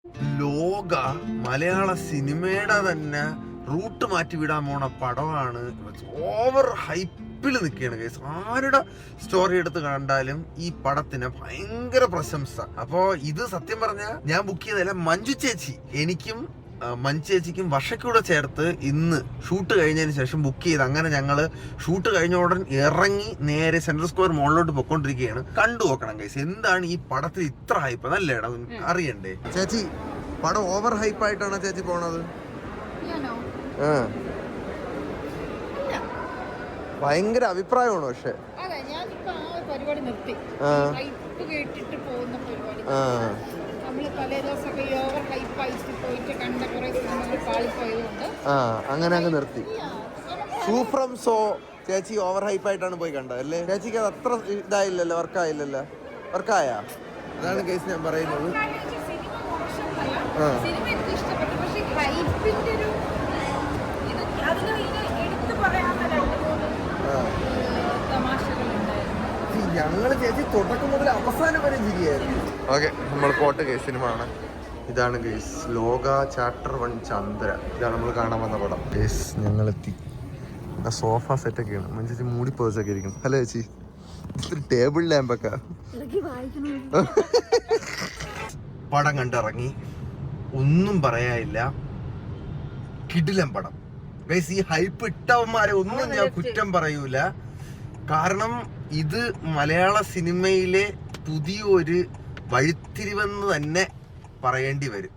ലോക മലയാള സിനിമയുടെ തന്നെ റൂട്ട് മാറ്റി വിടാൻ പോണ പടമാണ്. ഓവർ ഹൈപ്പിൽ നിൽക്കുകയാണ് കേസ്. ആരുടെ സ്റ്റോറി എടുത്ത് കണ്ടാലും ഈ പടത്തിന് ഭയങ്കര പ്രശംസ. അപ്പോ ഇത് സത്യം പറഞ്ഞാൽ ഞാൻ ബുക്ക് ചെയ്തതല്ല, മഞ്ജു ചേച്ചി എനിക്കും മഞ്ജു ചേച്ചിക്കും വർഷക്കൂടെ ചേർത്ത് ഇന്ന് ഷൂട്ട് കഴിഞ്ഞതിന് ശേഷം ബുക്ക് ചെയ്ത്. അങ്ങനെ ഞങ്ങള് ഷൂട്ട് കഴിഞ്ഞ ഉടൻ ഇറങ്ങി നേരെ സെൻട്രൽ സ്ക്വയർ മോളിലോട്ട് പൊക്കോണ്ടിരിക്കുകയാണ്. കണ്ടു നോക്കണം ഗൈസ്, എന്താണ് ഈ പടത്തിൽ ഇത്ര ഹൈപ്പ് നല്ലേടാ അറിയണ്ടേ. ചേച്ചി പടം ഓവർ ഹൈപ്പ് ആയിട്ടാണോ ചേച്ചി പോണത്? ഭയങ്കര അഭിപ്രായമാണ്. പക്ഷെ അങ്ങനെ അങ്ങ് നിർത്തി. സൂഫ്രം സോ ചേച്ചി ഓവർ ഹൈപ്പ് ആയിട്ടാണ് പോയി കണ്ടത് അല്ലേ? ചേച്ചിക്ക് അത് അത്ര ഇതായില്ലല്ലോ, വർക്കായില്ലല്ലോ. വർക്കായ അതാണ് കേസ് ഞാൻ പറയുന്നത്. ഞങ്ങള് ചേച്ചി തുടക്കം മുതൽ അവസാനം വരെ ചിരിയായിരുന്നു. ഓക്കെ, നമ്മൾ പോട്ടെ കേസ്. സിനിമ ആണ് ഇതാണ് കേസ്, ലോക ചാപ്റ്റർ 1 ചന്ദ്ര. ഇതാണ് നമ്മൾ കാണാൻ വന്ന പടം കേസ്. ഞങ്ങളെത്തി. സോഫ സെറ്റ് ഒക്കെയാണ്. മനുഷ്യ മൂടി പേഴ്സൊക്കെ ഇരിക്കണം. ഹലോ ചേച്ചി, ടേബിൾ ലാമ്പൊക്കെ. പടം കണ്ടിറങ്ങി, ഒന്നും പറയാനില്ല. കിടിലം പടം ഗൈസ്. ഈ ഹൈപ്പ് ഇട്ടവന്മാരെ ഒന്നും ഞാൻ കുറ്റം പറയൂല. കാരണം ഇത് മലയാള സിനിമയിലെ പുതിയൊരു വഴിത്തിരിവെന്ന് തന്നെ പറയേണ്ടി വരും.